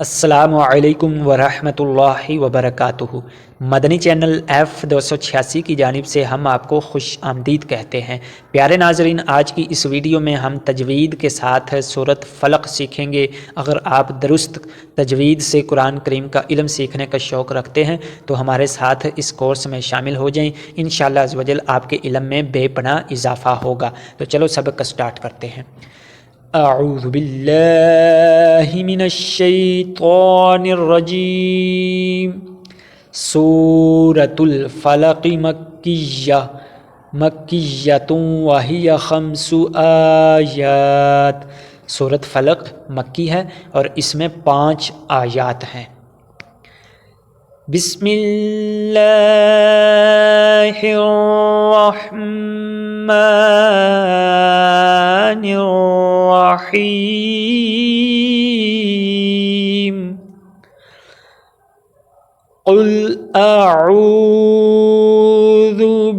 السلام علیکم ورحمۃ اللہ وبرکاتہ۔ مدنی چینل F286 کی جانب سے ہم آپ کو خوش آمدید کہتے ہیں۔ پیارے ناظرین، آج کی اس ویڈیو میں ہم تجوید کے ساتھ سورۃ فلق سیکھیں گے۔ اگر آپ درست تجوید سے قرآن کریم کا علم سیکھنے کا شوق رکھتے ہیں تو ہمارے ساتھ اس کورس میں شامل ہو جائیں۔ انشاءاللہ عز و جل آپ کے علم میں بے پناہ اضافہ ہوگا۔ تو چلو سبق سٹارٹ کرتے ہیں۔ اعوذ باللہ من الشیطان الرجیم۔ سورۃ الفلق مکیۃ وہی 5 آیات۔ سورۃ فلق مکی ہے اور اس میں 5 آیات ہیں۔ بسم اللہ الرحمن الرحیم۔ قل اعوذ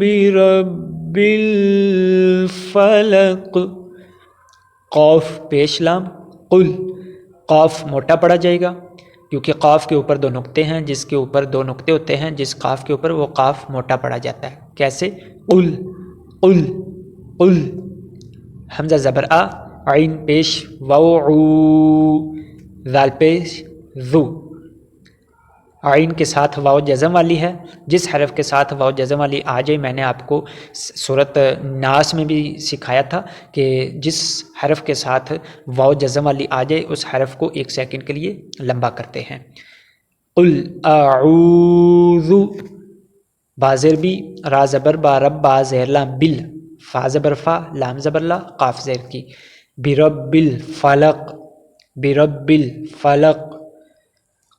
برب الفلق۔ قاف پیش لام قل، قاف موٹا پڑا جائے گا کیونکہ قاف کے اوپر 2 نقطے ہیں۔ جس کے اوپر 2 نقطے ہوتے ہیں، جس قاف کے اوپر، وہ قاف موٹا پڑا جاتا ہے۔ کیسے؟ قل قل قل۔ حمزہ زبر آ، عین پیش واو عو، ذال پیش ذو۔ عین کے ساتھ واو جزم والی ہے۔ جس حرف کے ساتھ واو جزم والی آ جائے، میں نے آپ کو سورۃ ناس میں بھی سکھایا تھا کہ جس حرف کے ساتھ واو جزم والی آ جائے اس حرف کو 1 سیکنڈ کے لیے لمبا کرتے ہیں۔ قل اعوذ، با زیر بی، را زبر با، رب با زیر لام، بل، فا زبر فا، لام زبر لا، قاف زیر کی، برب الفلق، برب الفلق۔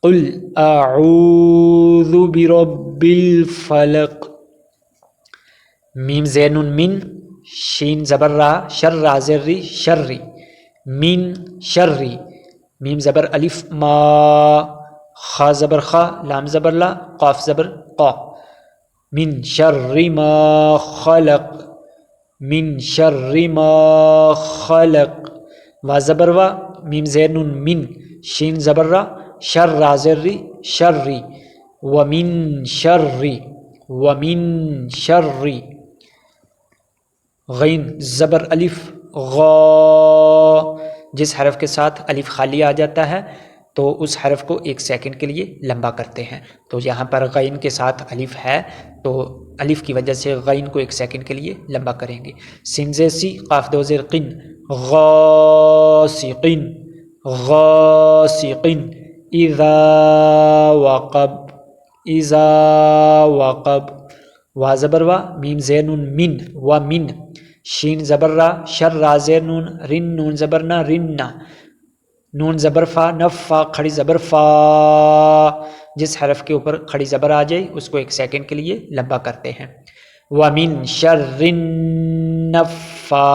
قل اعوذ برب الفلق۔ میم زیر نون من، شین زبر را، شر را زیر ری، شری، من شری۔ میم زبر الف ما، خا زبر خا، لام زبر لا، قاف زبر قا، من شر ما خلق، من شر ما خلق۔ وا زبر وا، میم زیر نون من، شین زبر را، شر را زیر ری، شری، ومن شری، ومن شری۔ غین زبر الف غا، جس حرف کے ساتھ الف خالی آ جاتا ہے تو اس حرف کو 1 سیکنڈ کے لیے لمبا کرتے ہیں۔ تو یہاں پر غین کے ساتھ الف ہے تو الف کی وجہ سے غین کو 1 سیکنڈ کے لیے لمبا کریں گے۔ سین زیر سی، قاف 2 زیر قن، غاسقن، غاسقن، اذا وقب، اذا وقب۔ وا زبر وا، میم زیر نون من، ومن، شین زبر را، شر را زیر نون، رن نون زبر نا، رننا، نون زبر فا، نفا کھڑی زبر فا۔ جس حرف کے اوپر کھڑی زبر آ جائے اس کو 1 سیکنڈ کے لیے لمبا کرتے ہیں۔ ومن شر النفا،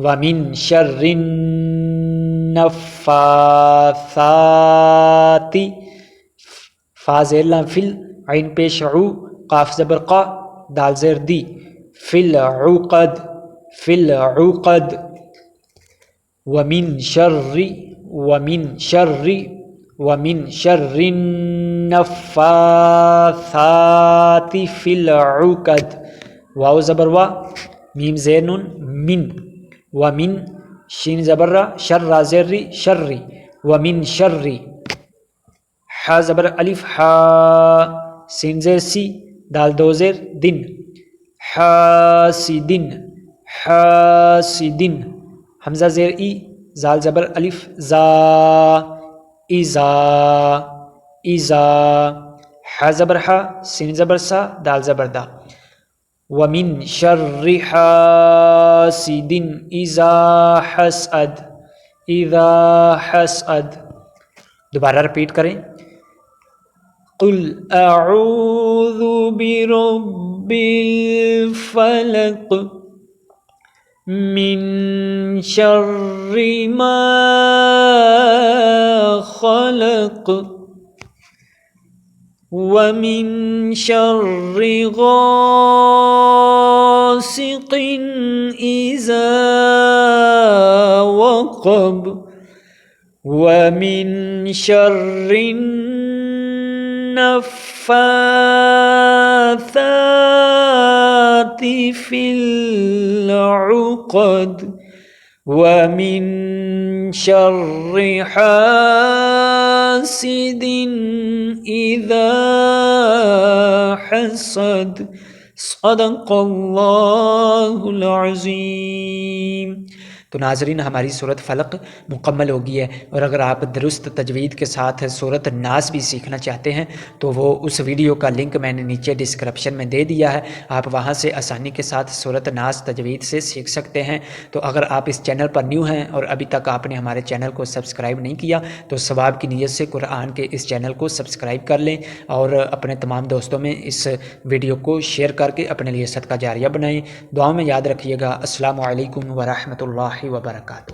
ومن شر النفاثات، فا زیر لام فل، عین پیش عو، قاف زبر قا، دال زیر دی، فی العقد، فی العقد۔ ومن شر، ومن شر، ومن شر النفاثات فی العقد۔ واو زبر وا، میم زیر نون من، ومن، شین زبر را، شر را زیر ری، شری، ومن شری۔ حا زبر الف حا، سین زیر سی، دال 2 زیر دن، حاسدن، حاسدن۔ حمزہ زیر ای، زال زبر الف زا، اذا، اذا۔ حا زبر حا، سین زبر سا، دال زبر دا، ومن شر حاسد اذا حسد، اذا حسد۔ دوبارہ رپیٹ کریں۔ قل اعوذ برب الفلق من شر ما خلق، ومن شر غاسق إذا وقب، وَمِن شَرِّ النَّفَّاثَاتِ فِي الْعُقَدِ وَمِن شَرِّ حَاسِدٍ إِذَا حَسَدَ صدق اللہ العظیم۔ تو ناظرین، ہماری سورۃ فلق مکمل ہو گئی ہے، اور اگر آپ درست تجوید کے ساتھ سورۃ الناس بھی سیکھنا چاہتے ہیں تو وہ اس ویڈیو کا لنک میں نے نیچے ڈسکرپشن میں دے دیا ہے، آپ وہاں سے آسانی کے ساتھ سورۃ الناس تجوید سے سیکھ سکتے ہیں۔ تو اگر آپ اس چینل پر نیو ہیں اور ابھی تک آپ نے ہمارے چینل کو سبسکرائب نہیں کیا تو ثواب کی نیت سے قرآن کے اس چینل کو سبسکرائب کر لیں، اور اپنے تمام دوستوں میں اس ویڈیو کو شیئر کر کے اپنے لیے صدقہ جاریہ بنائیں۔ دعاؤں میں یاد رکھیے گا۔ السلام علیکم ورحمۃ اللہ وبرکاتہ۔